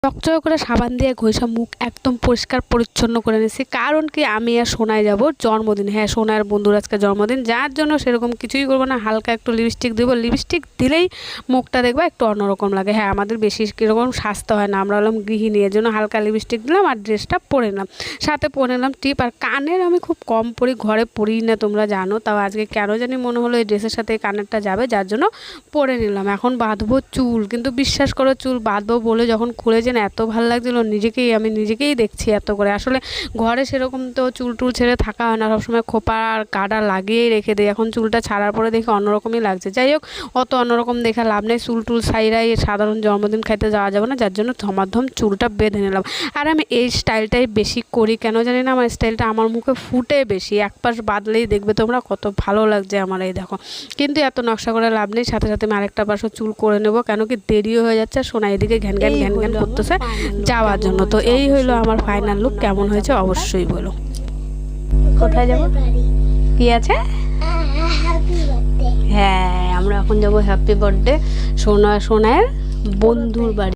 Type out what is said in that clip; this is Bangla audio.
চকচকে করে সাবান দিয়ে ঘষা মুখ একদম পরিষ্কার পরিচ্ছন্ন করে নিয়েছি। কারণ কি, আমি আর সোনায় যাব জন্মদিন। হ্যাঁ, সোনার বন্ধুর আজকে জন্মদিন, যার জন্য সেরকম কিছুই করবো না, হালকা একটু লিপস্টিক দেবো। লিপস্টিক দিলেই মুখটা দেখবো একটু অন্যরকম লাগে। হ্যাঁ, আমাদের বেশি কীরকম সাজতে হয় না, আমরা হলাম গৃহিণী, এর জন্য হালকা লিপস্টিক দিলাম আর ড্রেসটা পরে নিলাম। সাথে পরে নিলাম টিপ। আর কানের আমি খুব কম পরি, ঘরে পরি না, তোমরা জানো। তাও আজকে কেন জানি মনে হলো এই ড্রেসের সাথে এই কানেরটা যাবে, যার জন্য পরে নিলাম। এখন বাঁধবো চুল, কিন্তু বিশ্বাস করো চুল বাঁধবো বলে যখন খুলেছে না, এত ভালো লাগছিল আমি নিজেকেই দেখছি এত করে। আসলে ঘরে সেরকম তো চুল টুল ছেড়ে থাকা হয় না, সবসময় খোপা আর কাটা লাগিয়েই রেখে দিই। এখন চুলটা ছাড়ার পরে দেখে অন্যরকমই লাগছে। যাই হোক, অত অন্যরকম দেখা লাভ নেই। চুল টুল ছাইরাই সাধারণ জন্মদিন খাইতে যাওয়া যাবে না, যার জন্য ধমাধম চুলটা বেঁধে নিলাম। আর আমি এই স্টাইলটাই বেশি করি, কেন জানি না, আমার স্টাইলটা আমার মুখে ফুটে বেশি। এক পাশ বাঁধলেই দেখবে তোমরা কত ভালো লাগছে আমার, এই দেখো। কিন্তু এত নকশা করে লাভ নেই, সাথে সাথে আমি আরেকটা পাশও চুল করে নেব, কেন কি দেরিও হয়ে যাচ্ছে। সোনা এদিকে ঘ্যান ঘ্যান ঘ্যান ঘ্যান করতেছে যাওয়ার জন্য। তো এই হইলো আমার ফাইনাল লুক। কেমন হয়েছে অবশ্যই বলো। কোথায় যাব, কি আছে? হ্যাঁ, আমরা এখন যাবো হ্যাপি বার্থডে সোনার বন্ধুর বাড়ি।